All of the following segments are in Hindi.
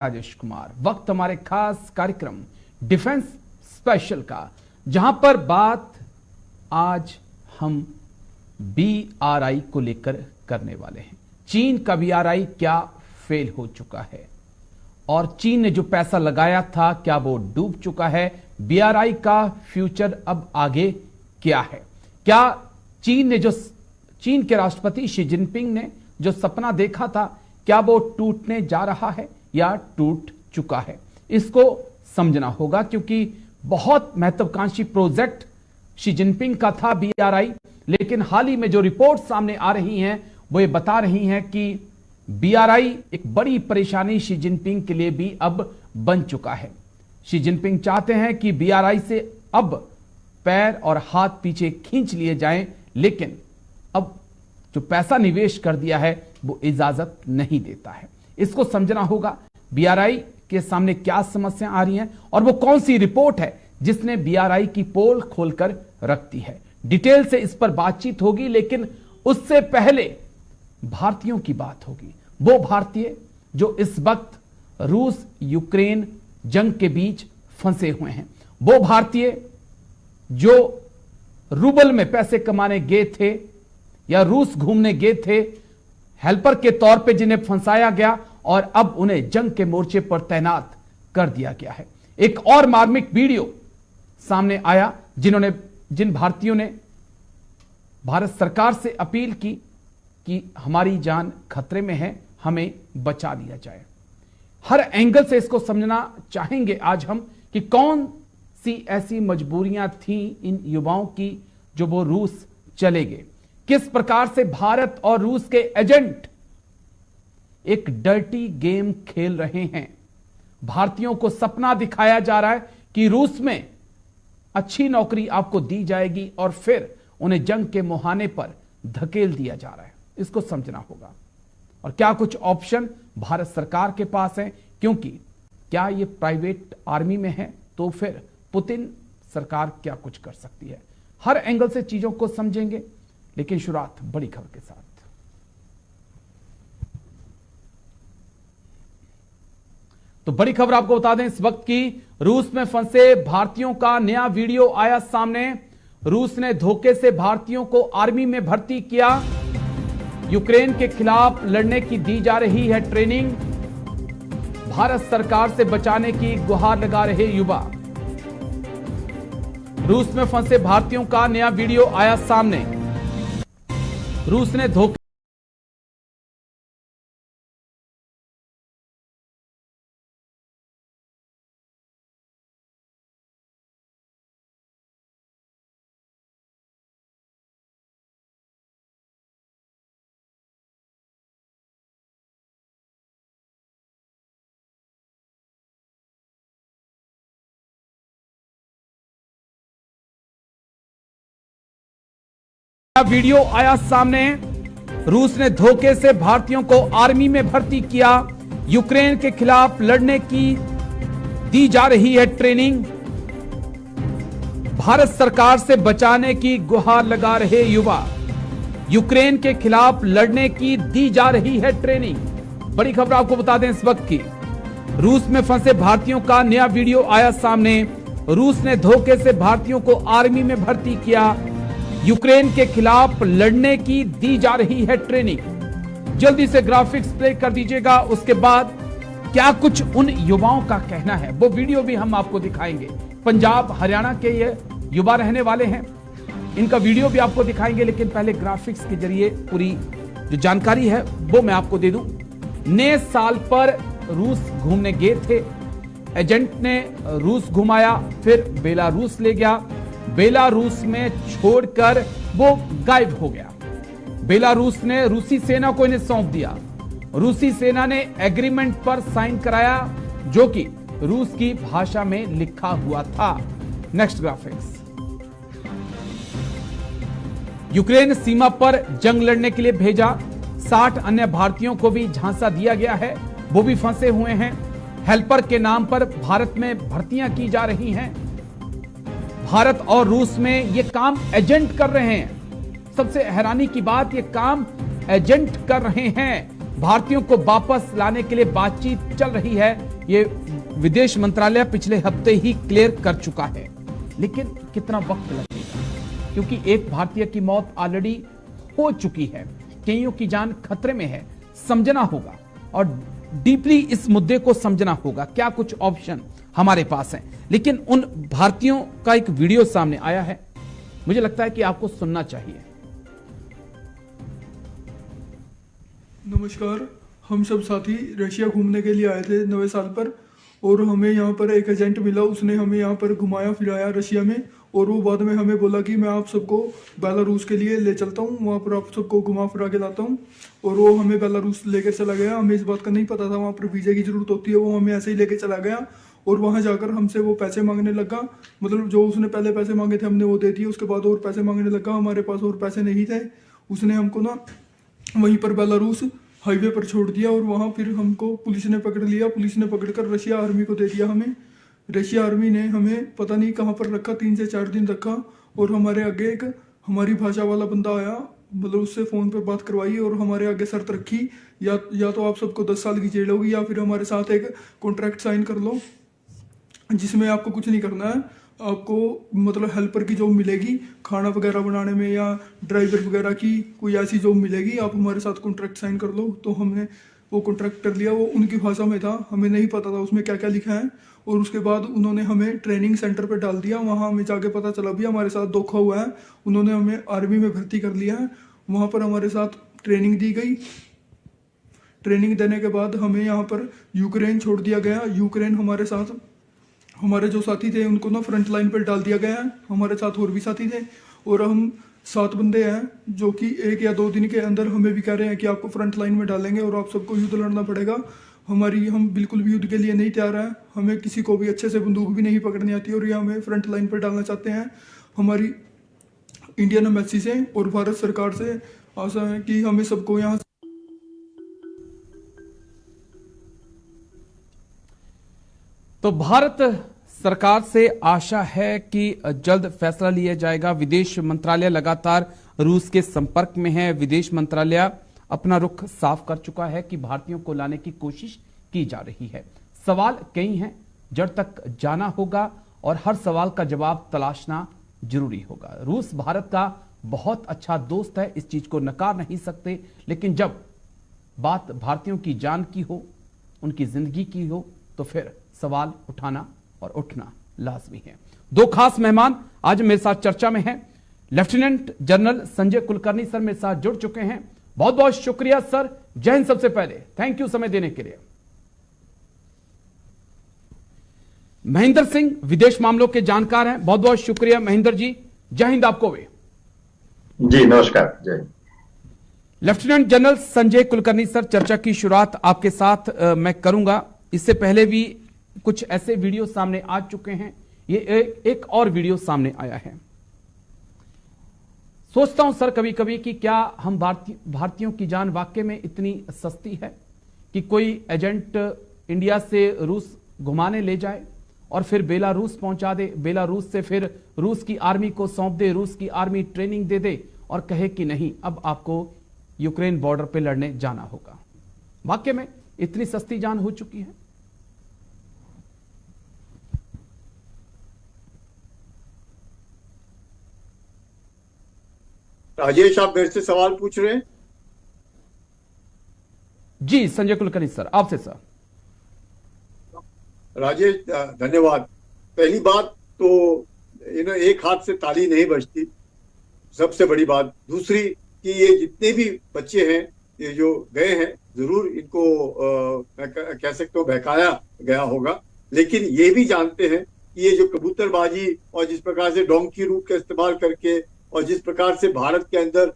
राजेश कुमार। वक्त हमारे खास कार्यक्रम डिफेंस स्पेशल का, जहां पर बात आज हम बीआरआई को लेकर करने वाले हैं। चीन का बीआरआई क्या फेल हो चुका है और चीन ने जो पैसा लगाया था क्या वो डूब चुका है? बीआरआई का फ्यूचर अब आगे क्या है? क्या चीन के राष्ट्रपति शी जिनपिंग ने जो सपना देखा था क्या वो टूटने जा रहा है या टूट चुका है? इसको समझना होगा, क्योंकि बहुत महत्वाकांक्षी प्रोजेक्ट शी जिनपिंग का था बीआरआई, लेकिन हाल ही में जो रिपोर्ट सामने आ रही हैं वो ये बता रही हैं कि बीआरआई एक बड़ी परेशानी शी जिनपिंग के लिए भी अब बन चुका है। शी जिनपिंग चाहते हैं कि बीआरआई से अब पैर और हाथ पीछे खींच लिए जाएं, लेकिन अब जो पैसा निवेश कर दिया है वो इजाजत नहीं देता है। इसको समझना होगा, बीआरआई के सामने क्या समस्या आ रही हैं और वो कौन सी रिपोर्ट है जिसने बीआरआई की पोल खोलकर रख दी है। डिटेल से इस पर बातचीत होगी, लेकिन उससे पहले भारतीयों की बात होगी। वो भारतीय जो इस वक्त रूस यूक्रेन जंग के बीच फंसे हुए हैं, वो भारतीय जो रूबल में पैसे कमाने गए थे या रूस घूमने गए थे, हेल्पर के तौर पे जिन्हें फंसाया गया और अब उन्हें जंग के मोर्चे पर तैनात कर दिया गया है। एक और मार्मिक वीडियो सामने आया जिन भारतीयों ने भारत सरकार से अपील की कि हमारी जान खतरे में है, हमें बचा लिया जाए। हर एंगल से इसको समझना चाहेंगे आज हम कि कौन सी ऐसी मजबूरियां थी इन युवाओं की जो वो रूस चले गए। किस प्रकार से भारत और रूस के एजेंट एक डर्टी गेम खेल रहे हैं। भारतीयों को सपना दिखाया जा रहा है कि रूस में अच्छी नौकरी आपको दी जाएगी और फिर उन्हें जंग के मुहाने पर धकेल दिया जा रहा है। इसको समझना होगा। और क्या कुछ ऑप्शन भारत सरकार के पास है, क्योंकि क्या ये प्राइवेट आर्मी में है तो फिर पुतिन सरकार क्या कुछ कर सकती है। हर एंगल से चीजों को समझेंगे, लेकिन शुरुआत बड़ी खबर के साथ। तो बड़ी खबर आपको बता दें इस वक्त की, रूस में फंसे भारतीयों का नया वीडियो आया सामने। रूस ने धोखे से भारतीयों को आर्मी में भर्ती किया। यूक्रेन के खिलाफ लड़ने की दी जा रही है ट्रेनिंग। भारत सरकार से बचाने की गुहार लगा रहे युवा। रूस में फंसे भारतीयों का नया वीडियो आया सामने। रूस ने धोखे वीडियो आया सामने। रूस ने धोखे से भारतीयों को आर्मी में भर्ती किया। यूक्रेन के खिलाफ लड़ने की दी जा रही है ट्रेनिंग। भारत सरकार से बचाने की गुहार लगा रहे युवा। यूक्रेन के खिलाफ लड़ने की दी जा रही है ट्रेनिंग। बड़ी खबर आपको बता दें इस वक्त की, रूस में फंसे भारतीयों का नया वीडियो आया सामने। रूस ने धोखे से भारतीयों को आर्मी में भर्ती किया। यूक्रेन के खिलाफ लड़ने की दी जा रही है ट्रेनिंग। जल्दी से ग्राफिक्स प्ले कर दीजिएगा। उसके बाद क्या कुछ उन युवाओं का कहना है वो वीडियो भी हम आपको दिखाएंगे। पंजाब हरियाणा के ये युवा रहने वाले हैं, इनका वीडियो भी आपको दिखाएंगे, लेकिन पहले ग्राफिक्स के जरिए पूरी जो जानकारी है वो मैं आपको दे दूं। नए साल पर रूस घूमने गए थे, एजेंट ने रूस घुमाया, फिर बेलारूस ले गया। बेलारूस में छोड़कर वो गायब हो गया। बेलारूस ने रूसी सेना को इन्हें सौंप दिया। रूसी सेना ने एग्रीमेंट पर साइन कराया जो कि रूस की भाषा में लिखा हुआ था। Next graphics. यूक्रेन सीमा पर जंग लड़ने के लिए भेजा। 60 अन्य भारतीयों को भी झांसा दिया गया है, वो भी फंसे हुए हैं। हेल्पर के नाम पर भारत में भर्तियां की जा रही हैं। भारत और रूस में ये काम एजेंट कर रहे हैं। सबसे हैरानी की बात, ये काम एजेंट कर रहे हैं। भारतीयों को वापस लाने के लिए बातचीत चल रही है। ये विदेश मंत्रालय पिछले हफ्ते ही क्लियर कर चुका है, लेकिन कितना वक्त लगेगा, क्योंकि एक भारतीय की मौत ऑलरेडी हो चुकी है, कईयों की जान खतरे में है। समझना होगा और डीपली इस मुद्दे को समझना होगा। क्या कुछ ऑप्शन हमारे पास हैं, लेकिन उन भारतीयों का एक वीडियो सामने आया है, मुझे लगता है कि आपको सुनना चाहिए। नमस्कार, हम सब साथी रशिया घूमने के लिए आए थे नवे साल पर, और हमें यहाँ पर एक एजेंट मिला। उसने हमें यहाँ पर घुमाया फिराया रशिया में, और वो बाद में हमें बोला कि मैं आप सबको बेलारूस के लिए ले चलता हूँ, वहाँ पर आप सबको घुमा फिरा के लाता हूँ। और वो हमें बेलारूस लेकर चला गया। हमें इस बात का नहीं पता था वहाँ पर वीज़ा की ज़रूरत होती है, वो हमें ऐसे ही लेके चला गया। और वहाँ जाकर हमसे वो पैसे मांगने लगा, मतलब जो उसने पहले पैसे मांगे थे हमने वो दे दिए, उसके बाद और पैसे मांगने लगा। हमारे पास और पैसे नहीं थे। उसने हमको ना वहीं पर बेलारूस हाईवे पर छोड़ दिया, और वहाँ फिर हमको पुलिस ने पकड़ लिया। पुलिस ने पकड़कर रशिया आर्मी को दे दिया हमें। रशिया आर्मी ने हमें पता नहीं कहाँ पर रखा, 3 से 4 दिन रखा। और हमारे आगे एक हमारी भाषा वाला बंदा आया, मतलब उससे फ़ोन पर बात करवाई और हमारे आगे शर्त रखी, या तो आप सबको 10 साल की जेल होगी, या फिर हमारे साथ एक कॉन्ट्रैक्ट साइन कर लो जिसमें आपको कुछ नहीं करना है। आपको मतलब हेल्पर की जॉब मिलेगी, खाना वगैरह बनाने में, या ड्राइवर वगैरह की कोई ऐसी जॉब मिलेगी, आप हमारे साथ कॉन्ट्रैक्ट साइन कर लो। तो हमने वो कॉन्ट्रैक्ट कर लिया। वो उनकी भाषा में था, हमें नहीं पता था उसमें क्या क्या लिखा है। और उसके बाद उन्होंने हमें ट्रेनिंग सेंटर पर डाल दिया। वहाँ हमें जाके पता चला भी हमारे साथ धोखा हुआ है। उन्होंने हमें आर्मी में भर्ती कर लिया है। वहाँ पर हमारे साथ ट्रेनिंग दी गई। ट्रेनिंग देने के बाद हमें यहाँ पर यूक्रेन छोड़ दिया गया। यूक्रेन हमारे साथ, हमारे जो साथी थे उनको ना फ्रंट लाइन पर डाल दिया गया है। हमारे साथ और भी साथी थे, और हम 7 बंदे हैं जो कि 1 या 2 दिन के अंदर हमें भी कह रहे हैं कि आपको फ्रंट लाइन में डालेंगे और आप सबको युद्ध लड़ना पड़ेगा। हम बिल्कुल भी युद्ध के लिए नहीं तैयार हैं। हमें किसी को भी अच्छे से बंदूक भी नहीं पकड़नी आती, और ये हमें फ्रंट लाइन पर डालना चाहते हैं। हमारी इंडियन एम्बेसी से और भारत सरकार से आशा है कि हमें सबको यहाँ। तो भारत सरकार से आशा है कि जल्द फैसला लिया जाएगा। विदेश मंत्रालय लगातार रूस के संपर्क में है। विदेश मंत्रालय अपना रुख साफ कर चुका है कि भारतीयों को लाने की कोशिश की जा रही है। सवाल कई हैं, जड़ तक जाना होगा और हर सवाल का जवाब तलाशना जरूरी होगा। रूस भारत का बहुत अच्छा दोस्त है, इस चीज को नकार नहीं सकते, लेकिन जब बात भारतीयों की जान की हो, उनकी जिंदगी की हो, तो फिर सवाल उठाना और उठना लाजमी है। 2 खास मेहमान आज मेरे साथ चर्चा में हैं। Lieutenant general Sanjay Kulkarni sir मेरे साथ जुड़ चुके हैं। बहुत बहुत शुक्रिया सर। जय हिंद। सबसे पहले थैंक यू समय देने के लिए। महेंद्र सिंह विदेश मामलों के जानकार हैं, बहुत बहुत शुक्रिया महेंद्र जी। जय हिंद आपको भी। जी नमस्कार। जय। Lieutenant general Sanjay Kulkarni sir, चर्चा की शुरुआत आपके साथ मैं करूंगा। इससे पहले भी कुछ ऐसे वीडियो सामने आ चुके हैं, ये एक और वीडियो सामने आया है। सोचता हूं सर कभी कभी कि क्या हम भारतीयों की जान वाकई में इतनी सस्ती है कि कोई एजेंट इंडिया से रूस घुमाने ले जाए और फिर बेलारूस पहुंचा दे, बेलारूस से फिर रूस की आर्मी को सौंप दे, रूस की आर्मी ट्रेनिंग दे दे और कहे कि नहीं अब आपको यूक्रेन बॉर्डर पे लड़ने जाना होगा। वाकई में इतनी सस्ती जान हो चुकी है? राजेश, आप मेरे से सवाल पूछ रहे हैं? जी संजय कुलकर्णी सर, आपसे सर। राजेश धन्यवाद। पहली बात तो एक हाथ से ताली नहीं बजती, सबसे बड़ी बात। दूसरी कि ये जितने भी बच्चे हैं ये जो गए हैं, जरूर इनको मैं कह सकता हूँ बहकाया गया होगा, लेकिन ये भी जानते हैं कि ये जो कबूतरबाजी और जिस प्रकार से डोंकी रूट का इस्तेमाल करके और जिस प्रकार से भारत के अंदर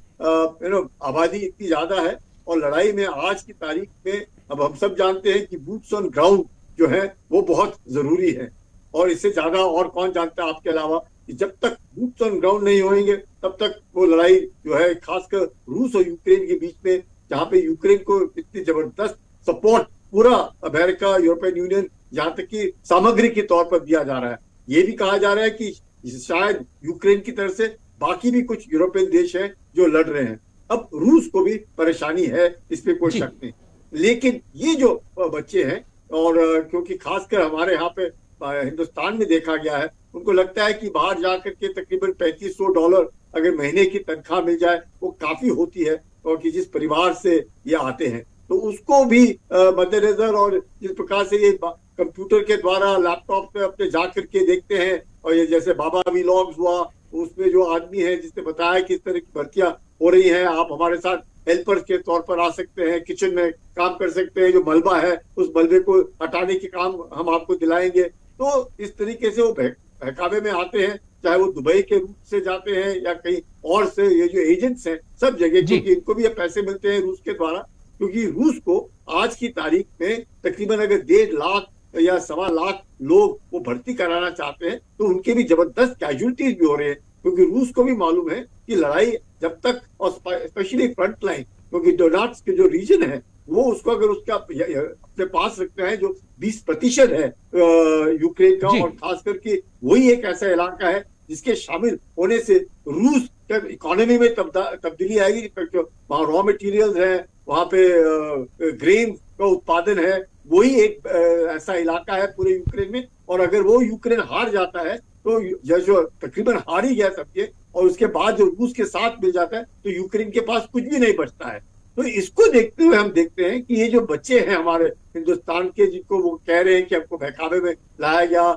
आबादी इतनी ज्यादा है और लड़ाई में आज की तारीख में अब हम सब जानते हैं कि बूट्स ऑन ग्राउंड जो है वो बहुत जरूरी है। और इससे ज्यादा और कौन जानता है आपके अलावा कि जब तक बूट्स ऑन ग्राउंड नहीं होंगे तब तक वो लड़ाई जो है खासकर रूस और यूक्रेन के बीच में, जहाँ पे यूक्रेन को इतनी जबरदस्त सपोर्ट पूरा अमेरिका, यूरोपियन यूनियन, यहाँ तक कि सामग्री के तौर पर दिया जा रहा है। ये भी कहा जा रहा है कि शायद यूक्रेन की तरफ से बाकी भी कुछ यूरोपियन देश हैं जो लड़ रहे हैं। अब रूस को भी परेशानी है, इस पे कोई शक नहीं। लेकिन ये जो बच्चे हैं और क्योंकि खासकर हमारे यहाँ पे हिंदुस्तान में देखा गया है, उनको लगता है कि बाहर जाकर के तकरीबन $3500 अगर महीने की तनख्वाह मिल जाए वो काफी होती है, और कि जिस परिवार से ये आते हैं तो उसको भी मद्देनजर, और जिस प्रकार से ये कंप्यूटर के द्वारा लैपटॉप पे अपने जा करके देखते हैं, और ये जैसे बाबा व्लॉग्स हुआ, उसमें जो आदमी है जिसने बताया कि इस तरह की भर्तियां हो रही हैं, आप हमारे साथ हेल्पर्स के तौर पर आ सकते हैं, किचन में काम कर सकते हैं, जो मलबा है उस मलबे को हटाने के काम हम आपको दिलाएंगे। तो इस तरीके से वो बहकावे में आते हैं, चाहे वो दुबई के रूट से जाते हैं या कहीं और से, ये जो एजेंट्स हैं सब जगह, क्योंकि इनको भी ये पैसे मिलते हैं रूस के द्वारा, क्योंकि रूस को आज की तारीख में तकरीबन अगर 1.5 लाख या 1.25 लाख लोग वो भर्ती कराना चाहते हैं, तो उनके भी जबरदस्त कैजुअलिटीज भी हो रहे हैं, क्योंकि रूस को भी मालूम है कि लड़ाई जब तक, और स्पेशली फ्रंट लाइन, क्योंकि डोनाट्स के जो रीजन है वो उसको अगर उसका अपने पास रखते हैं, जो 20% है यूक्रेन का, और खास करके वही एक ऐसा इलाका है जिसके शामिल होने से रूस के इकोनॉमी में तब्दीली आएगी। वहाँ रॉ मटेरियल्स है, वहाँ पे ग्रेन का उत्पादन है, वही एक ऐसा इलाका है पूरे यूक्रेन में, और अगर वो यूक्रेन हार जाता है तो जो तकरीबन हार ही गया सबके, और उसके बाद जो रूस के साथ मिल जाता है तो यूक्रेन के पास कुछ भी नहीं बचता है। तो इसको देखते हुए हम देखते हैं कि ये जो बच्चे हैं हमारे हिंदुस्तान के, जिनको वो कह रहे हैं कि हमको बहकावे में लाया गया,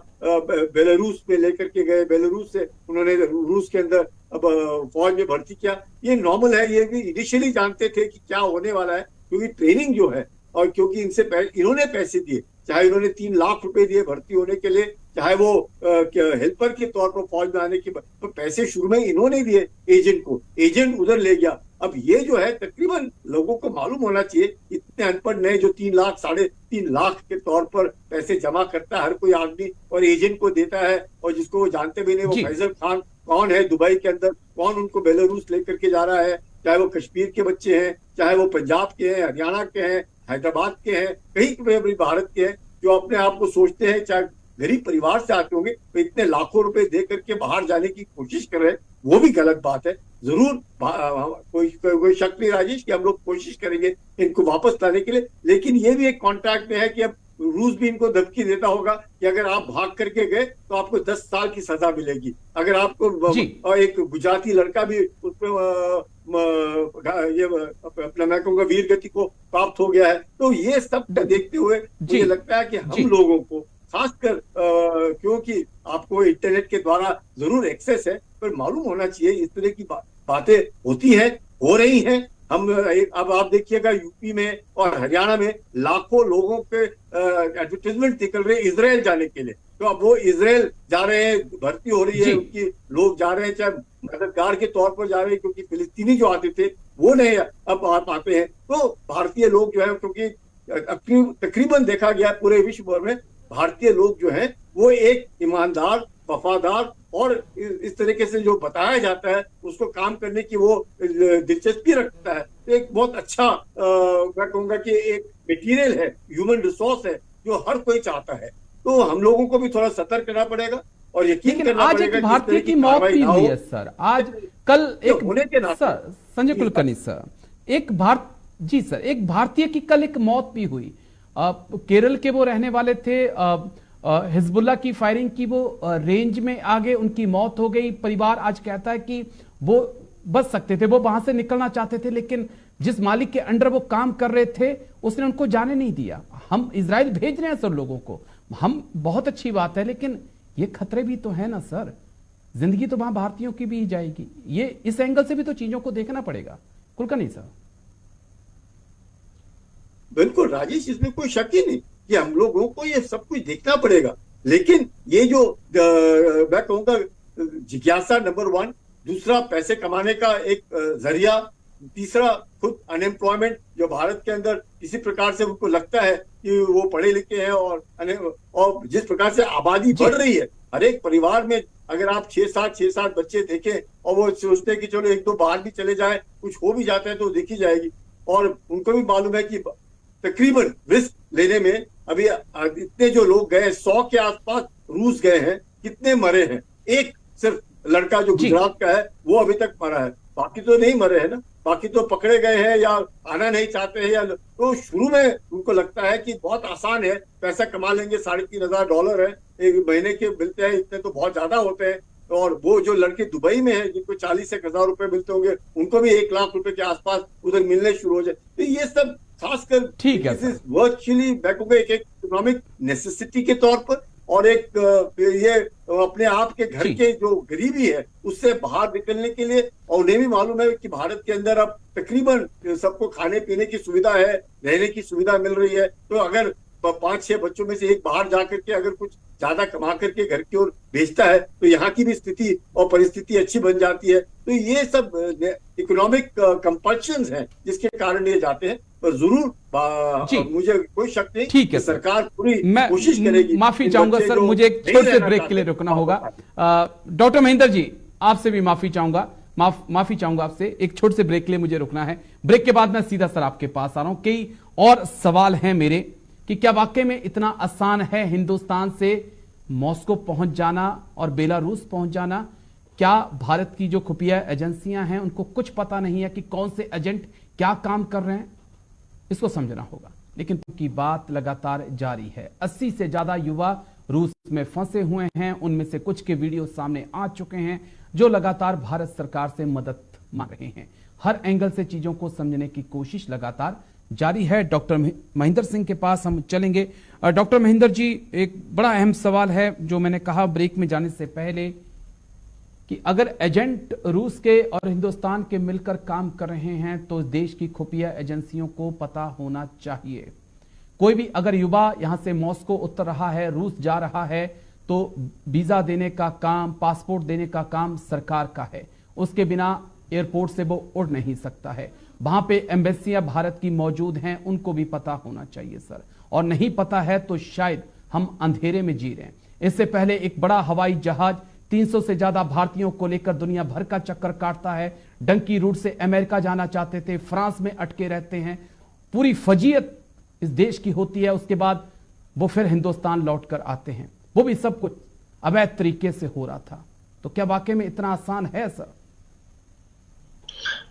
बेलारूस में लेकर के गए, बेलारूस से उन्होंने रूस के अंदर अब फौज में भर्ती किया, ये नॉर्मल है, ये भी इनिशियली जानते थे कि क्या होने वाला है, क्योंकि ट्रेनिंग जो है, और क्योंकि इन्होंने पैसे दिए, चाहे इन्होंने 3 लाख रुपए दिए भर्ती होने के लिए, चाहे वो हेल्पर के तौर पर फौज में आने के, तो पैसे शुरू में इन्होंने दिए एजेंट को, एजेंट उधर ले गया। अब ये जो है तकरीबन लोगों को मालूम होना चाहिए, इतने अनपढ़ नहीं, जो 3 लाख 3.5 लाख के तौर पर पैसे जमा करता है हर कोई आदमी और एजेंट को देता है, और जिसको वो जानते भी नहीं, वो फैजल खान कौन है दुबई के अंदर, कौन उनको बेलारूस लेकर के जा रहा है, चाहे वो कश्मीर के बच्चे हैं, चाहे वो पंजाब के हैं, हरियाणा के हैं, हैदराबाद के हैं, कहीं भी भारत के हैं, जो अपने आप को सोचते हैं, चाहे गरीब परिवार से आते होंगे, तो इतने लाखों रुपए दे करके बाहर जाने की कोशिश कर रहे हैं, वो भी गलत बात है। जरूर कोई शक नहीं राजेश कि हम लोग कोशिश करेंगे इनको वापस लाने के लिए, लेकिन ये भी एक कॉन्ट्रैक्ट में है कि अब रूस भी इनको धमकी देता होगा कि अगर आप भाग करके गए तो आपको 10 साल की सजा मिलेगी, अगर आपको एक गुजराती लड़का भी उसमें ये अपना मैं कहूँगा वीर गति को प्राप्त हो गया है। तो ये सब देखते हुए मुझे लगता है कि हम लोगों को खासकर, क्योंकि आपको इंटरनेट के द्वारा जरूर एक्सेस है, पर मालूम होना चाहिए इस तरह की बातें होती हैं, हो रही हैं। हम अब आप देखिएगा यूपी में और हरियाणा में लाखों लोगों के एडवर्टाइजमेंट निकल रहे हैं इजराइल जाने के लिए, तो अब वो इजराइल जा रहे हैं, भर्ती हो रही है उनकी, लोग जा रहे हैं, चाहे मददगार के तौर पर जा रहे हैं, क्योंकि फिलिस्तीनी जो आते थे वो नहीं अब आते हैं। तो भारतीय लोग जो है, क्योंकि तकरीबन देखा गया पूरे विश्व भर में भारतीय लोग जो हैं वो एक ईमानदार, वफादार और इस तरीके से जो बताया जाता है उसको काम करने की वो दिलचस्पी रखता है। तो एक बहुत अच्छा मैं कहूँगा कि एक मटेरियल है, ह्यूमन रिसोर्स है, जो हर कोई चाहता है। तो हम लोगों को भी थोड़ा सतर्क करना पड़ेगा और यकीन करना पड़ेगा। आज एक भारतीय की मौत भी हुई है सर, आज कल एक संजय कुलकर्णी सर, एक भारतीय की कल एक मौत भी हुई। केरल के वो रहने वाले थे, हिजबुल्लाह की फायरिंग की वो रेंज में आ गए, उनकी मौत हो गई। परिवार आज कहता है कि वो बच सकते थे, वो वहां से निकलना चाहते थे, लेकिन जिस मालिक के अंडर वो काम कर रहे थे उसने उनको जाने नहीं दिया। हम इजराइल भेज रहे हैं सर लोगों को, हम बहुत अच्छी बात है, लेकिन ये खतरे भी तो है ना सर, जिंदगी तो वहां भारतीयों की भी जाएगी। ये इस एंगल से भी तो चीजों को देखना पड़ेगा। कुलकर्णी सर। बिल्कुल राजेश, इसमें कोई शक ही नहीं कि हम लोगों को ये सब कुछ देखना पड़ेगा, लेकिन ये जो मैं कहूँगा जिज्ञासा नंबर 1, दूसरा पैसे कमाने का एक जरिया, तीसरा खुद अनएम्प्लॉयमेंट जो भारत के अंदर किसी प्रकार से उनको लगता है कि वो पढ़े लिखे हैं, और जिस प्रकार से आबादी बढ़ रही है, हर एक परिवार में अगर आप 6-7 बच्चे देखें और वो सोचते हैं कि चलो 1-2 बाहर भी चले जाए, कुछ हो भी जाता है तो देखी जाएगी। और उनको भी मालूम है कि तकरीबन रिस्क लेने में अभी इतने जो लोग गए, 100 के आसपास रूस गए हैं, कितने मरे हैं? एक सिर्फ लड़का जो गुजरात का है वो अभी तक मरा है, बाकी तो नहीं मरे हैं ना। बाकी तो पकड़े गए हैं या आना नहीं चाहते हैं, या तो शुरू में उनको लगता है कि बहुत आसान है, पैसा कमा लेंगे, $3,500 है एक महीने के मिलते हैं, इतने तो बहुत ज्यादा होते हैं। और वो जो लड़के दुबई में हैं जिनको 40,000 रुपए मिलते होंगे, उनको भी 1 लाख रुपए के आसपास उधर मिलने शुरू हो जाए। तो ये सब खासकर ठीक है दिस इज वर्चुअली मैं कहूँगा एक इकोनॉमिक नेसेसिटी के तौर पर, और एक ये अपने आप के घर ठीक। के जो गरीबी है उससे बाहर निकलने के लिए। और उन्हें भी मालूम है कि भारत के अंदर अब तकरीबन सबको खाने पीने की सुविधा है, रहने की सुविधा मिल रही है। तो अगर 5-6 बच्चों में से एक बाहर जाकर के अगर कुछ ज्यादा कमा करके घर की ओर भेजता है तो यहाँ की भी स्थिति और परिस्थिति अच्छी बन जाती है। तो ये सब इकोनॉमिक कंपल्शंस हैं जिसके कारण ये जाते हैं। पर जरूर जी। मुझे कोई शक नहीं ठीक है कि सर। सरकार पूरी मैं कोशिश करेगी। माफी इन चाहूंगा बच्चे सर, जो मुझे एक नहीं छोटे से रहना ब्रेक के चाहते, लिए रुकना होगा। डॉक्टर महेंद्र जी, आपसे भी माफी चाहूंगा, माफी चाहूंगा आपसे, एक छोटे से ब्रेक के लिए मुझे रुकना है। ब्रेक के बाद मैं सीधा सर आपके पास आ रहा हूं। कई और सवाल हैं मेरे कि क्या वाकई में इतना आसान है हिंदुस्तान से मॉस्को पहुंच जाना और बेलारूस पहुंच जाना? क्या भारत की जो खुफिया एजेंसियां हैं उनको कुछ पता नहीं है कि कौन से एजेंट क्या काम कर रहे हैं? इसको समझना होगा। लेकिन की बात लगातार जारी है। 80 से ज्यादा युवा रूस में फंसे हुए हैं। उनमें से कुछ के वीडियो सामने आ चुके हैं जो लगातार भारत सरकार से मदद मांग रहे हैं। हर एंगल से चीजों को समझने की कोशिश लगातार जारी है। डॉक्टर महेंद्र सिंह के पास हम चलेंगे। डॉक्टर महेंद्र जी, एक बड़ा अहम सवाल है जो मैंने कहा ब्रेक में जाने से पहले कि अगर एजेंट रूस के और हिंदुस्तान के मिलकर काम कर रहे हैं तो देश की खुफिया एजेंसियों को पता होना चाहिए। कोई भी अगर युवा यहां से मॉस्को उतर रहा है, रूस जा रहा है, तो वीजा देने का काम, पासपोर्ट देने का काम सरकार का है। उसके बिना एयरपोर्ट से वो उड़ नहीं सकता है। वहां पे एम्बेसियां भारत की मौजूद हैं, उनको भी पता होना चाहिए सर। और नहीं पता है तो शायद हम अंधेरे में जी रहे हैं। इससे पहले एक बड़ा हवाई जहाज 300 से ज्यादा भारतीयों को लेकर दुनिया भर का चक्कर काटता है। डंकी रूट से अमेरिका जाना चाहते थे, फ्रांस में अटके रहते हैं। पूरी फजीयत इस देश की होती है। उसके बाद वो फिर हिंदुस्तान लौट कर आते हैं। वो भी सब कुछ अवैध तरीके से हो रहा था। तो क्या वाकई में इतना आसान है सर?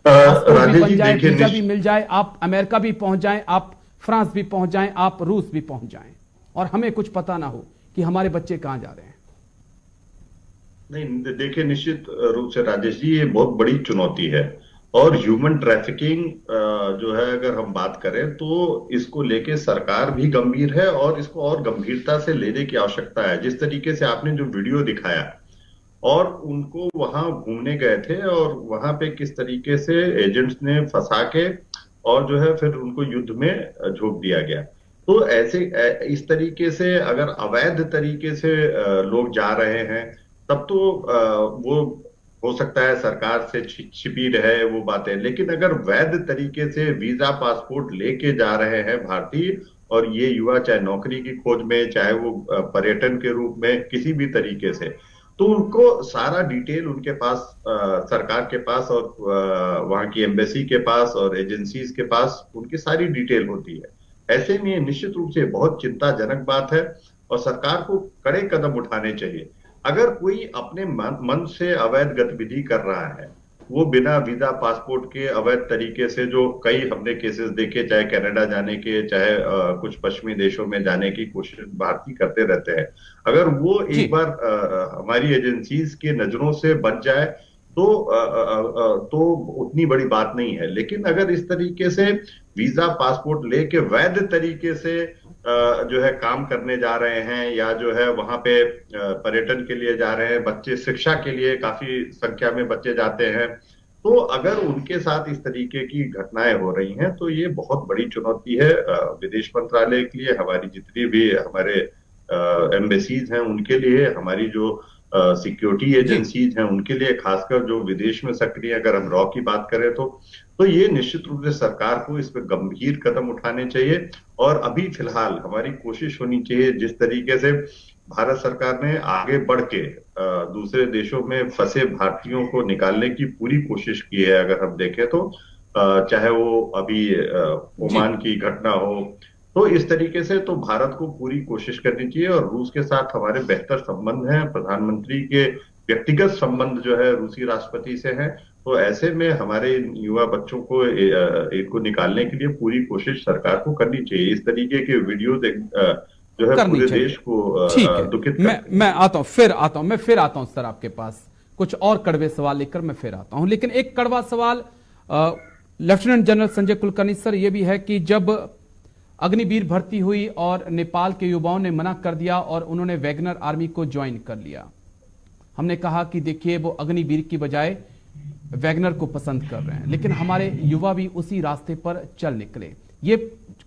पासपोर्ट भी बन जाए, वीजा भी मिल जाए, आप अमेरिका भी पहुंच जाएं, आप फ्रांस भी पहुंच जाएं, आप रूस भी पहुंच जाएं, और हमें कुछ पता ना हो कि हमारे बच्चे कहां जा रहे हैं? नहीं, देखिए, निश्चित रूप से राजेश जी ये बहुत बड़ी चुनौती है। और ह्यूमन ट्रैफिकिंग जो है, अगर हम बात करें तो इसको लेके सरकार भी गंभीर है और इसको और गंभीरता से लेने की आवश्यकता है। जिस तरीके से आपने जो वीडियो दिखाया और उनको वहां घूमने गए थे और वहां पे किस तरीके से एजेंट्स ने फंसा के और जो है फिर उनको युद्ध में झोंक दिया गया। तो ऐसे इस तरीके से अगर अवैध तरीके से लोग जा रहे हैं तब तो वो हो सकता है सरकार से छिपी रहे वो बातें। लेकिन अगर वैध तरीके से वीजा पासपोर्ट लेके जा रहे हैं भारतीय, और ये युवा चाहे नौकरी की खोज में, चाहे वो पर्यटन के रूप में, किसी भी तरीके से, तो उनको सारा डिटेल उनके पास, सरकार के पास और वहां की एम्बेसी के पास और एजेंसीज के पास उनकी सारी डिटेल होती है। ऐसे में निश्चित रूप से बहुत चिंताजनक बात है और सरकार को कड़े कदम उठाने चाहिए। अगर कोई अपने मन से अवैध गतिविधि कर रहा है, वो बिना वीजा पासपोर्ट के अवैध तरीके से, जो कई हमने केसेस देखे, चाहे कनाडा जाने के, चाहे कुछ पश्चिमी देशों में जाने की कोशिश भारतीय करते रहते हैं, अगर वो एक बार हमारी एजेंसीज की नजरों से बच जाए तो उतनी बड़ी बात नहीं है। लेकिन अगर इस तरीके से वीजा पासपोर्ट लेके वैध तरीके से जो है काम करने जा रहे हैं, या जो है वहां पे पर्यटन के लिए जा रहे हैं, बच्चे शिक्षा के लिए काफी संख्या में बच्चे जाते हैं, तो अगर उनके साथ इस तरीके की घटनाएं हो रही हैं तो ये बहुत बड़ी चुनौती है विदेश मंत्रालय के लिए, हमारी जितनी भी हमारे एम्बेसीज हैं उनके लिए, हमारी जो सिक्योरिटी एजेंसीज हैं उनके लिए, खासकर जो विदेश में सक्रिय, अगर हम रॉ की बात करें तो ये निश्चित रूप से सरकार को इस पर गंभीर कदम उठाने चाहिए। और अभी फिलहाल हमारी कोशिश होनी चाहिए, जिस तरीके से भारत सरकार ने आगे बढ़ के दूसरे देशों में फंसे भारतीयों को निकालने की पूरी कोशिश की है, अगर हम देखें तो चाहे वो अभी ओमान की घटना हो, तो इस तरीके से तो भारत को पूरी कोशिश करनी चाहिए। और रूस के साथ हमारे बेहतर संबंध हैं, प्रधानमंत्री के व्यक्तिगत संबंध जो है रूसी राष्ट्रपति से हैं, तो ऐसे में हमारे युवा बच्चों को इनको निकालने के लिए पूरी कोशिश सरकार को करनी चाहिए। इस तरीके के वीडियो जो है करनी पूरे चाहिए। देश को ठीक है, दुखित मैं करते हैं। मैं फिर आता हूं सर आपके पास कुछ और कड़वे सवाल लेकर मैं फिर आता हूं, लेकिन एक कड़वा सवाल lieutenant general Sanjay Kulkarni sir ये भी है कि जब अग्निवीर भर्ती हुई और नेपाल के युवाओं ने मना कर दिया और उन्होंने वैगनर आर्मी को ज्वाइन कर लिया, हमने कहा कि देखिए वो अग्निवीर की बजाय वैगनर को पसंद कर रहे हैं, लेकिन हमारे युवा भी उसी रास्ते पर चल निकले। ये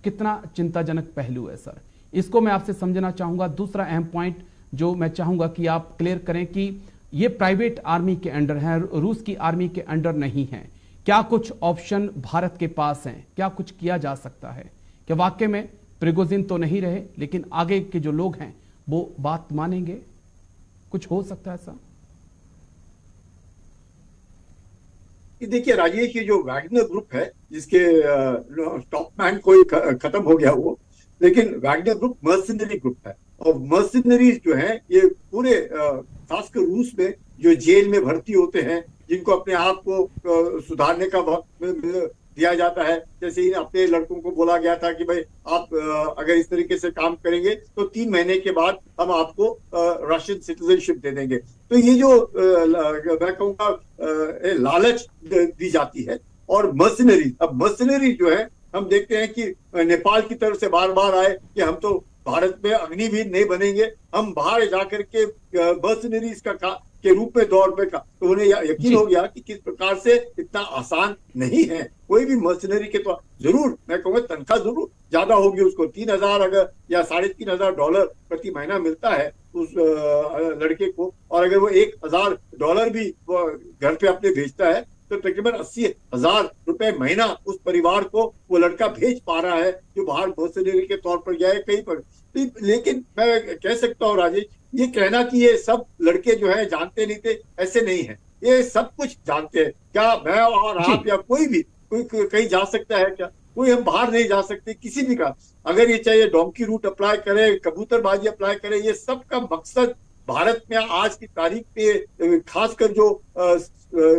कितना चिंताजनक पहलू है सर, इसको मैं आपसे समझना चाहूंगा। दूसरा अहम पॉइंट जो मैं चाहूंगा कि आप क्लियर करें कि ये प्राइवेट आर्मी के अंडर है, रूस की आर्मी के अंडर नहीं है। क्या कुछ ऑप्शन भारत के पास हैं? क्या कुछ किया जा सकता है? क्या वाकई में प्रिगोजिन तो नहीं रहे, लेकिन आगे के जो लोग हैं वो बात मानेंगे? कुछ हो सकता है ऐसा? देखिए राजेश, ये जो वैगनर ग्रुप है जिसके टॉप मैन कोई खत्म हो गया वो, लेकिन वैगनर ग्रुप मर्सिनरी ग्रुप है। और मर्सिनरीज जो है ये पूरे खासकर रूस में जो जेल में भर्ती होते हैं, जिनको अपने आप को सुधारने का वक्त दिया जाता है। जैसे ही अपने लड़कों को बोला गया था कि भाई आप अगर इस तरीके से काम करेंगे तो 3 महीने के बाद हम आपको रशियन सिटीजनशिप दे देंगे। तो ये जो मैं कहूँगा लालच दी जाती है। और मर्सिनरी, अब मर्सिनरी जो है हम देखते हैं कि नेपाल की तरफ से बार बार आए कि हम तो भारत में अग्निवीर नहीं बनेंगे, हम बाहर जाकर के मर्सिनरीज के रूप में दौर में का, तो उन्हें यकीन हो गया कि किस प्रकार से इतना आसान नहीं है कोई भी मर्सिनरी के। तो जरूर मैं कहूँगा तनख्वाह जरूर ज्यादा होगी उसको, 3,000 अगर या $3,500 प्रति महीना मिलता है उस लड़के को, और अगर वो $1,000 भी घर पे अपने भेजता है तो तकरीबन 80,000 रुपए महीना उस परिवार को वो लड़का भेज पा रहा है जो बाहर मर्सिनरी के तौर पर गया है कहीं पर। लेकिन मैं कह सकता हूँ राजेश, ये कहना कि ये सब लड़के जो है जानते नहीं थे, ऐसे नहीं है। ये सब कुछ जानते हैं। क्या मैं और आप या कोई भी कोई कहीं जा सकता है क्या? कोई हम बाहर नहीं जा सकते किसी भी का। अगर ये चाहे डोंकी रूट अप्लाई करे, कबूतरबाजी अप्लाई करे, ये सब का मकसद भारत में आज की तारीख पे खासकर जो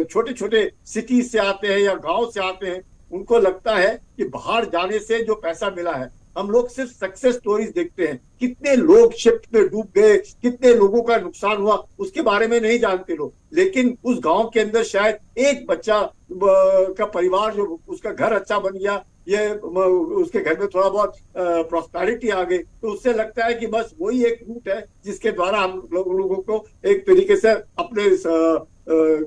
छोटे छोटे सिटी से आते हैं या गांव से आते हैं, उनको लगता है कि बाहर जाने से जो पैसा मिला है, हम लोग सिर्फ सक्सेस स्टोरीज देखते हैं, कितने लोग शिफ्ट में डूब गए, कितने लोगों का नुकसान हुआ, उसके बारे में नहीं जानते लोग। लेकिन उस गांव के अंदर शायद एक बच्चा का परिवार जो उसका घर अच्छा बन गया, ये उसके घर में थोड़ा बहुत प्रॉस्पेरिटी आ गई, तो उससे लगता है कि बस वही एक रूट है जिसके द्वारा हम लोगों को एक तरीके से अपने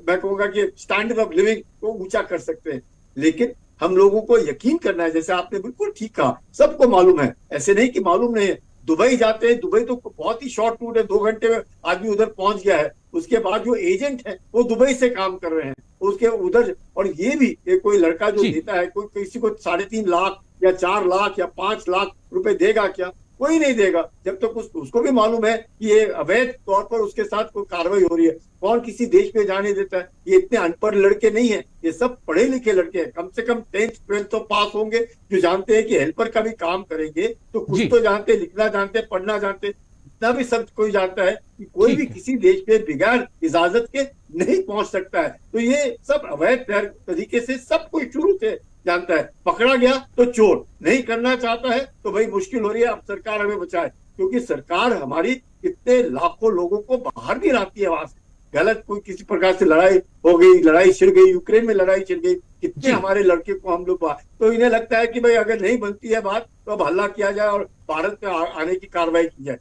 मैं कहूँगा कि स्टैंडर्ड ऑफ लिविंग को ऊंचा कर सकते हैं। लेकिन हम लोगों को यकीन करना है, जैसे आपने बिल्कुल ठीक कहा, सबको मालूम है, ऐसे नहीं कि मालूम नहीं है। दुबई जाते हैं, दुबई तो बहुत ही शॉर्ट रूट है, 2 घंटे में आदमी उधर पहुंच गया है। उसके बाद जो एजेंट है वो दुबई से काम कर रहे हैं उसके उधर। और ये भी कोई लड़का जो देता है, कोई किसी को 3.5 लाख या 4 लाख या 5 लाख रुपए देगा क्या? कोई नहीं देगा जब तक उसको भी मालूम है कि ये अवैध तौर पर उसके साथ कोई कार्रवाई हो रही है। कौन किसी देश में जाने देता है? ये इतने अनपढ़ लड़के नहीं है, ये सब पढ़े लिखे लड़के हैं। कम से कम 10th 12th तो पास होंगे, जो जानते हैं कि हेल्पर का भी काम करेंगे तो कुछ तो जानते, लिखना जानते, पढ़ना जानते। इतना भी सब कोई जानता है कि कोई भी किसी देश पे बगैर इजाजत के नहीं पहुंच सकता है। तो ये सब अवैध तरीके से सब कोई शुरू से जानता है। पकड़ा गया तो चोर, नहीं करना चाहता है तो भाई मुश्किल हो रही है, अब सरकार हमें बचाए। क्योंकि सरकार हमारी कितने लाखों लोगों को बाहर भी लाती है वहां से। गलत कोई किसी प्रकार से लड़ाई हो गई, लड़ाई छिड़ गई, यूक्रेन में लड़ाई छिड़ गई, कितने हमारे लड़के को हम लोग, तो इन्हें लगता है कि भाई अगर नहीं बनती है बात तो अब हल्ला किया जाए और भारत में आने की कार्रवाई की जाए।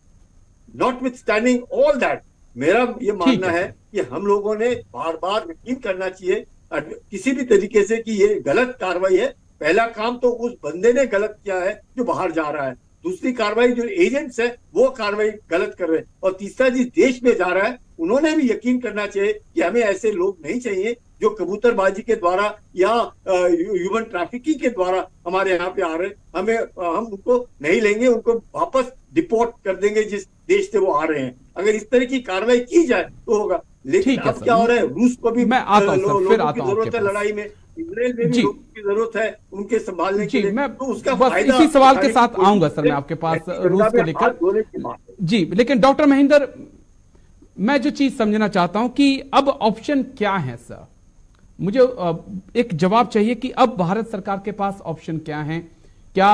नॉटविथस्टैंडिंग ऑल दैट, मेरा ये मानना है कि हम लोगों ने बार बार यकीन करना चाहिए किसी भी तरीके से कि ये गलत कार्रवाई है। पहला काम तो उस बंदे ने गलत किया है जो बाहर जा रहा है, दूसरी कार्रवाई जो एजेंट्स है वो कार्रवाई गलत कर रहे हैं, और तीसरा जिस देश में जा रहा है उन्होंने भी यकीन करना चाहिए कि हमें ऐसे लोग नहीं चाहिए जो कबूतरबाजी के द्वारा या ह्यूमन ट्रैफिकिंग के द्वारा हमारे यहाँ पे आ रहे हैं। हम उनको नहीं लेंगे, उनको वापस डिपोर्ट कर देंगे जिस देश से वो आ रहे हैं। अगर इस तरह की कार्रवाई की जाए तो होगा। लेकिन अब क्या हो रहा है, रूस को भी लोगों की जरूरत है लड़ाई में, इजराइल में भी लोगों की जरूरत है उनके संभालने के लिए। मैं तो उसका बस इसी सवाल के साथ आऊंगा सर मैं आपके पास रूस को लेकर जी। लेकिन डॉक्टर महेंद्र, मैं जो चीज समझना चाहता हूं कि अब ऑप्शन क्या है सर? मुझे एक जवाब चाहिए कि अब भारत सरकार के पास ऑप्शन क्या है। क्या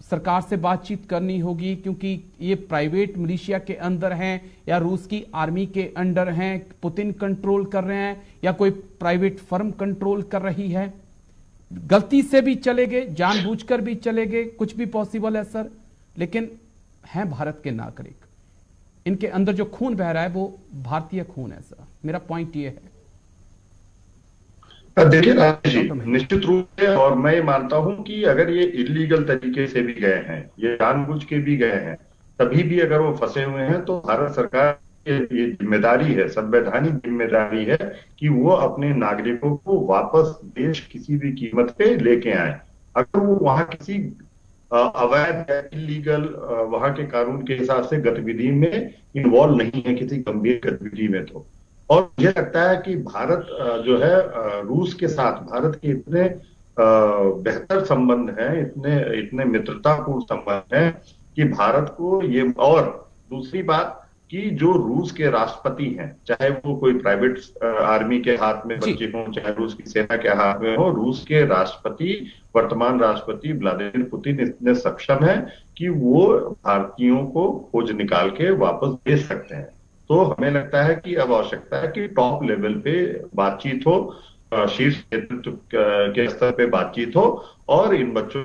सरकार से बातचीत करनी होगी क्योंकि ये प्राइवेट मिलिशिया के अंदर हैं, या रूस की आर्मी के अंडर हैं, पुतिन कंट्रोल कर रहे हैं, या कोई प्राइवेट फर्म कंट्रोल कर रही है? गलती से भी चले गए, जानबूझकर भी चले गए, कुछ भी पॉसिबल है सर, लेकिन हैं भारत के नागरिक, इनके अंदर जो खून बह रहा है वो भारतीय खून है सर। मेरा पॉइंट ये है। देखिए राजेश जी, निश्चित रूप से, और मैं मानता हूं कि अगर ये इलीगल तरीके से भी गए हैं, ये जानबूझ के भी गए हैं, तभी भी अगर वो फंसे हुए हैं, तो भारत सरकार की ये जिम्मेदारी है, संवैधानिक जिम्मेदारी है कि वो अपने नागरिकों को वापस देश किसी भी कीमत पे लेके आए। अगर वो वहां किसी अवैध या इलीगल वहां के कानून के हिसाब से गतिविधि में इन्वॉल्व नहीं है, किसी गंभीर गतिविधि में, तो और मुझे लगता है कि भारत जो है रूस के साथ भारत के इतने बेहतर संबंध हैं, इतने इतने मित्रतापूर्ण संबंध हैं कि भारत को ये, और दूसरी बात कि जो रूस के राष्ट्रपति हैं, चाहे वो कोई प्राइवेट आर्मी के हाथ में बच्चे हों, चाहे रूस की सेना के हाथ में हो, रूस के राष्ट्रपति, वर्तमान राष्ट्रपति व्लादिमीर पुतिन इतने सक्षम है कि वो भारतीयों को खोज निकाल के वापस भेज सकते हैं। तो हमें लगता है कि अब आवश्यकता है कि टॉप लेवल पे बातचीत हो, शीर्ष नेतृत्व के स्तर पे बातचीत हो, और इन बच्चों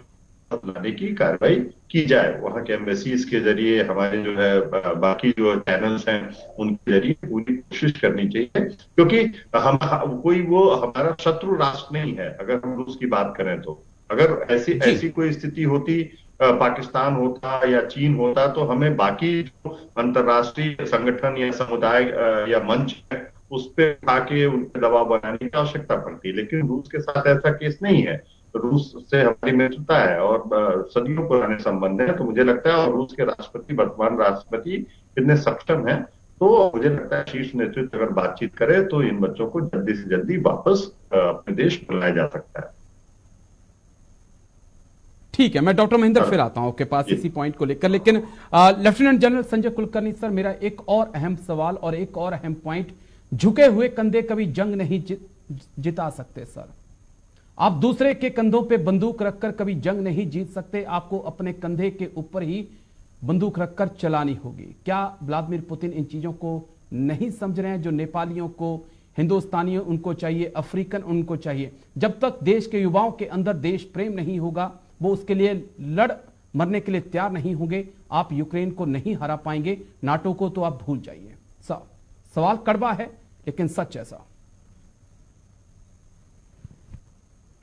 को लाने की कार्रवाई की जाए। वहां के एम्बेसीज के जरिए, हमारे जो है बाकी जो चैनल्स हैं उनके जरिए पूरी कोशिश करनी चाहिए, क्योंकि हम कोई वो हमारा शत्रु राष्ट्र नहीं है। अगर हम रूस की बात करें तो अगर ऐसी कोई स्थिति होती, पाकिस्तान होता या चीन होता, तो हमें बाकी जो अंतर्राष्ट्रीय संगठन या समुदाय या मंच है उस पर उठा के उन पर दबाव बनाने की आवश्यकता पड़ती। लेकिन रूस के साथ ऐसा केस नहीं है। रूस से हमारी मित्रता है और सदियों पुराने संबंध है। तो मुझे लगता है, और रूस के राष्ट्रपति, वर्तमान राष्ट्रपति इतने सक्षम है, तो मुझे लगता है शीर्ष नेतृत्व अगर बातचीत करे तो इन बच्चों को जल्दी से जल्दी वापस अपने देश बुलाया जा सकता है। ठीक है, मैं डॉक्टर महेंद्र फिर आता हूं आपके पास इसी पॉइंट को लेकर, लेकिन lieutenant general Sanjay Kulkarni sir, मेरा एक और अहम सवाल और एक और अहम पॉइंट, झुके हुए कंधे कभी जंग नहीं जिता सकते सर। आप दूसरे के कंधों पे बंदूक रखकर कभी जंग नहीं जीत सकते, आपको अपने कंधे के ऊपर ही बंदूक रखकर चलानी होगी। क्या व्लादिमीर पुतिन इन चीजों को नहीं समझ रहे हैं? जो नेपालियों को, हिंदुस्तानियों उनको चाहिए, अफ्रीकन उनको चाहिए। जब तक देश के युवाओं के अंदर देश प्रेम नहीं होगा, वो उसके लिए लड़ मरने के लिए तैयार नहीं होंगे, आप यूक्रेन को नहीं हरा पाएंगे, नाटो को तो आप भूल जाइए। सवाल कड़वा है लेकिन सच है साहब।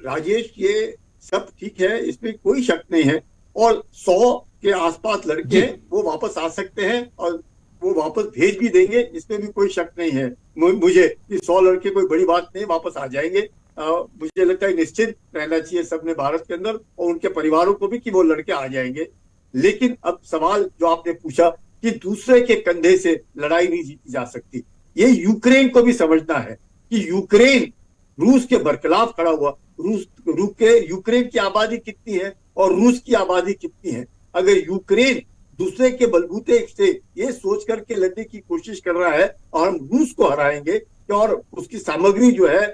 राजेश, ये सब ठीक है, इसमें कोई शक नहीं है, और 100 के आसपास लड़के वो वापस आ सकते हैं और वो वापस भेज भी देंगे, इसमें भी कोई शक नहीं है मुझे कि 100 लड़के कोई बड़ी बात नहीं, वापस आ जाएंगे। मुझे लगता है निश्चित रहना चाहिए सबने भारत के अंदर और उनके परिवारों को भी कि वो लड़के आ जाएंगे। लेकिन अब सवाल जो आपने पूछा कि दूसरे के कंधे से लड़ाई नहीं जीती जा सकती, ये यूक्रेन को भी समझना है कि यूक्रेन रूस के बरखिलाफ खड़ा हुआ। यूक्रेन की आबादी कितनी है और रूस की आबादी कितनी है? अगर यूक्रेन दूसरे के बलबूते से ये सोच करके लड़ने की कोशिश कर रहा है और हम रूस को हराएंगे, और उसकी सामग्री जो है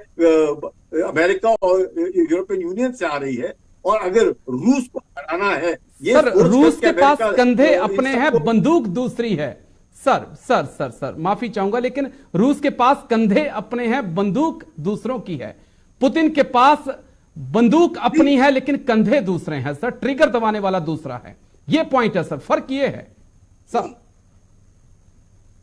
अमेरिका और यूरोपियन यूनियन से आ रही है, और अगर रूस को हराना है, ये सर रूस के पास कंधे अपने हैं, बंदूक दूसरी है। सर माफी चाहूंगा, लेकिन रूस के पास कंधे अपने हैं, बंदूक दूसरों की है। पुतिन के पास बंदूक अपनी है लेकिन कंधे दूसरे हैं सर, ट्रिगर दबाने वाला दूसरा है। ये पॉइंट है सर, फर्क ये है सर।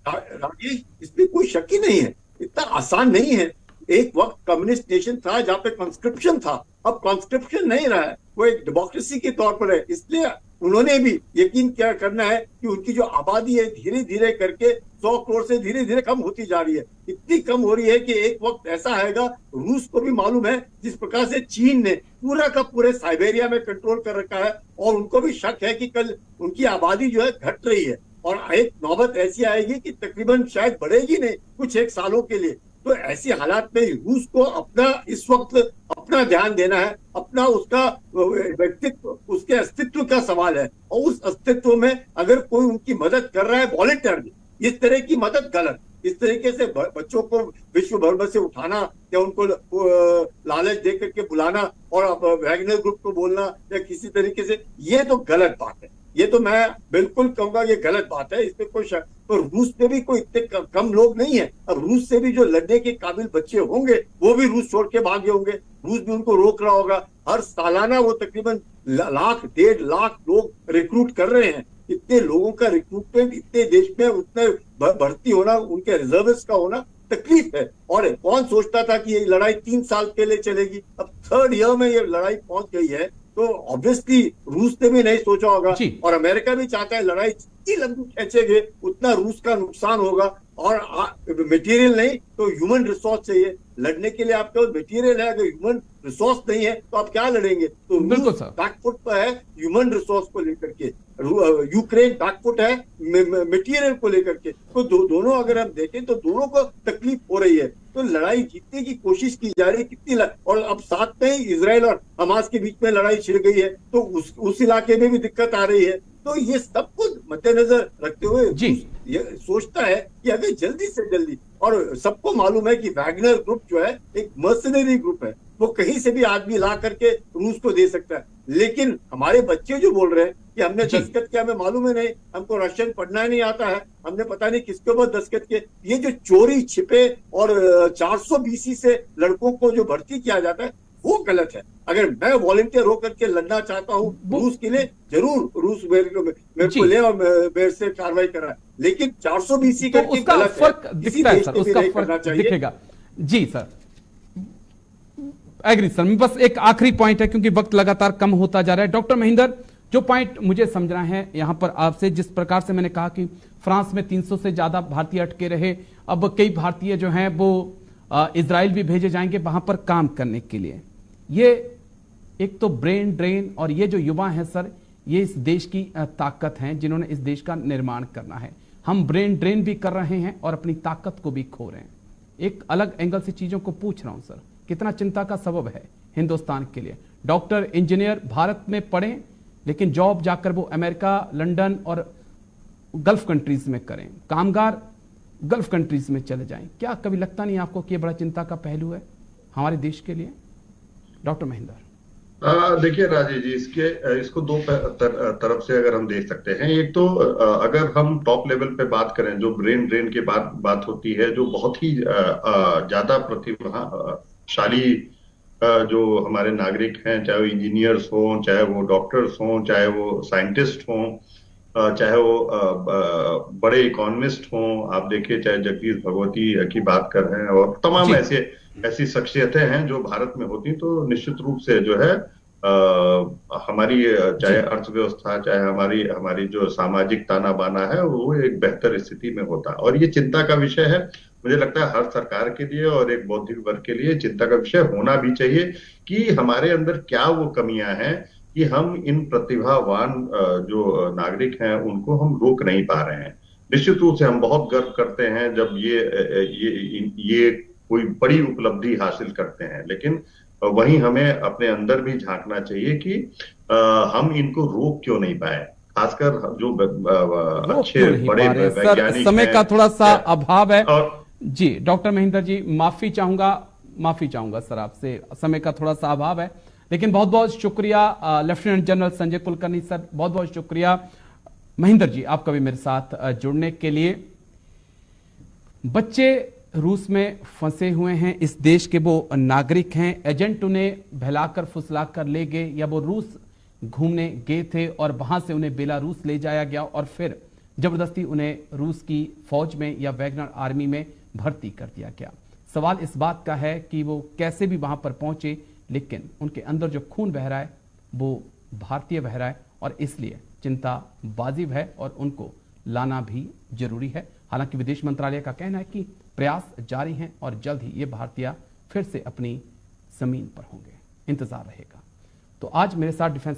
राजेश, इसमें कोई शक ही नहीं है, इतना आसान नहीं है। एक वक्त कम्युनिस्ट नेशन था जहां पे कॉन्स्क्रिप्शन था, अब कॉन्स्क्रिप्शन नहीं रहा है, वो एक डेमोक्रेसी के तौर पर है। इसलिए उन्होंने भी यकीन क्या करना है कि उनकी जो आबादी है धीरे धीरे करके 100 करोड़ से धीरे धीरे कम होती जा रही है। इतनी कम हो रही है कि एक वक्त ऐसा आएगा, रूस को भी मालूम है, जिस प्रकार से चीन ने पूरा का पूरे साइबेरिया में कंट्रोल कर रखा है, और उनको भी शक है कि कल उनकी आबादी जो है घट रही है, और एक नौबत ऐसी आएगी कि तकरीबन शायद बढ़ेगी नहीं कुछ एक सालों के लिए। तो ऐसी हालात में रूस को अपना इस वक्त अपना ध्यान देना है, अपना उसका व्यक्तित्व, उसके अस्तित्व का सवाल है, और उस अस्तित्व में अगर कोई उनकी मदद कर रहा है वॉलंटियरली, इस तरह की मदद गलत, इस तरीके से बच्चों को विश्व भर में से उठाना या उनको लालच दे करके बुलाना और वैगनर ग्रुप को बोलना या किसी तरीके से, ये तो गलत बात है। ये तो मैं बिल्कुल कहूंगा ये गलत बात है, इसमें कोई शक। तो रूस में भी कोई इतने कम लोग नहीं है। अब रूस से भी जो लड़ने के काबिल बच्चे होंगे वो भी रूस छोड़ के भागे होंगे, रूस भी उनको रोक रहा होगा। हर सालाना वो तकरीबन 1.5 लाख लोग रिक्रूट कर रहे हैं। इतने लोगों का रिक्रूटमेंट इतने देश में, उतने भर्ती होना, उनके रिजर्विस्ट का होना तकलीफ है। और कौन सोचता था कि ये लड़ाई 3 साल के लिए चलेगी, अब 3rd ईयर में ये लड़ाई पहुंच गई है। तो ऑब्वियसली रूस ने भी नहीं सोचा होगा और अमेरिका भी चाहता है लड़ाई जितनी लंबी खींचेंगे उतना रूस का नुकसान होगा। और मटेरियल नहीं तो ह्यूमन रिसोर्स चाहिए लड़ने के लिए। आपके पास मटेरियल है, अगर ह्यूमन रिसोर्स नहीं है तो आप क्या लड़ेंगे? तो रूस बैकफुट पर है ह्यूमन रिसोर्स को लेकर के, यूक्रेन बैकफुट है मटेरियल को लेकर के। तो दोनों अगर हम देखें तो दोनों को तकलीफ हो रही है। तो लड़ाई जीतने की कोशिश की जा रही है कितनी, और अब साथ में ही इजराइल और हमास के बीच में लड़ाई छिड़ गई है, तो उस इलाके में भी दिक्कत आ रही है। तो ये सब कुछ मद्देनजर रखते हुए ये सोचता है कि अगर जल्दी से जल्दी, और सबको मालूम है कि वैगनर ग्रुप जो है एक मर्सनरी ग्रुप है, वो कहीं से भी आदमी ला करके रूस को दे सकता है। लेकिन हमारे बच्चे जो बोल रहे हैं कि हमने दस्तखत किया, हमें मालूम है नहीं, हमको रशियन पढ़ना ही नहीं आता है, हमने पता नहीं किसके ऊपर दस्तखत किए, ये जो चोरी छिपे और 400 BC से लड़कों को जो भर्ती किया जाता है वो गलत है। अगर मैं वॉलंटियर होकर के लड़ना चाहता हूँ रूस के लिए, जरूर रूस मेरे को ले और मेरे से कार्रवाई करा, लेकिन 400 BC तो उसका फर्क दिखता है सर, उसका फर्क दिखेगा। जी सर, एग्री सर। बस एक आखिरी पॉइंट है क्योंकि वक्त लगातार कम होता जा रहा है। डॉक्टर महेंद्र, जो पॉइंट मुझे समझना है यहां पर आपसे, जिस प्रकार से मैंने कहा कि फ्रांस में 300 से ज्यादा भारतीय अटके रहे, अब कई भारतीय जो हैं वो इजराइल भी भेजे जाएंगे वहां पर काम करने के लिए। ये एक तो ब्रेन ड्रेन, और ये जो युवा हैं सर, ये इस देश की ताकत हैं जिन्होंने इस देश का निर्माण करना है। हम ब्रेन ड्रेन भी कर रहे हैं और अपनी ताकत को भी खो रहे हैं। एक अलग एंगल से चीजों को पूछ रहा हूं सर, कितना चिंता का सबब है हिंदुस्तान के लिए? डॉक्टर इंजीनियर भारत में पढ़ें लेकिन जॉब जाकर वो अमेरिका, लंदन और गल्फ कंट्रीज में करें, कामगार गल्फ कंट्रीज में चले जाएं। क्या कभी लगता नहीं आपको कि ये बड़ा चिंता का पहलू है हमारे देश के लिए? डॉक्टर महेंद्र, देखिए राजेश जी, इसको दो तरफ से अगर हम देख सकते हैं। एक तो अगर हम टॉप लेवल पे बात करें, जो ब्रेन ड्रेन की बात होती है, जो बहुत ही ज्यादा प्रतिभाशाली जो हमारे नागरिक हैं, चाहे वो इंजीनियर्स हों, चाहे वो डॉक्टर्स हों, चाहे वो साइंटिस्ट हों, चाहे वो बड़े इकोनॉमिस्ट हों, आप देखिए चाहे जगदीश भगवती की बात कर रहे हैं, और तमाम ऐसी शख्सियतें हैं जो भारत में होती, तो निश्चित रूप से जो है हमारी चाहे अर्थव्यवस्था, चाहे हमारी जो सामाजिक ताना बाना है, वो एक बेहतर स्थिति में होता है। और ये चिंता का विषय है, मुझे लगता है हर सरकार के लिए और एक बौद्धिक वर्ग के लिए चिंता का विषय होना भी चाहिए कि हमारे अंदर क्या वो कमियां हैं कि हम इन प्रतिभावान जो नागरिक हैं उनको हम रोक नहीं पा रहे हैं। निश्चित रूप से हम बहुत गर्व करते हैं जब ये कोई बड़ी उपलब्धि हासिल करते हैं, लेकिन वहीं हमें अपने अंदर भी झांकना चाहिए कि हम इनको रोक क्यों नहीं पाए, खासकर जो अच्छे बड़े वैज्ञानिक। समय का थोड़ा सा अभाव है जी। डॉक्टर महेंद्र जी, माफी चाहूंगा सर आपसे, समय का थोड़ा सा अभाव है, लेकिन बहुत बहुत शुक्रिया lieutenant general Sanjay Kulkarni sir, बहुत बहुत शुक्रिया। महेंद्र जी, आपका भी मेरे साथ जुड़ने के लिए। बच्चे रूस में फंसे हुए हैं, इस देश के वो नागरिक हैं, एजेंट उन्हें बहलाकर फुसलाकर ले गए, या वो रूस घूमने गए थे और वहां से उन्हें बेलारूस ले जाया गया और फिर जबरदस्ती उन्हें रूस की फौज में या वैगनर आर्मी में भर्ती कर दिया गया। सवाल इस बात का है कि वो कैसे भी वहां पर पहुंचे, लेकिन उनके अंदर जो खून बह रहा है वो भारतीय बह रहा है, और इसलिए चिंता वाजिब है और उनको लाना भी जरूरी है। हालांकि विदेश मंत्रालय का कहना है कि प्रयास जारी हैं और जल्द ही ये भारतीय फिर से अपनी जमीन पर होंगे। इंतजार रहेगा। तो आज मेरे साथ डिफेंस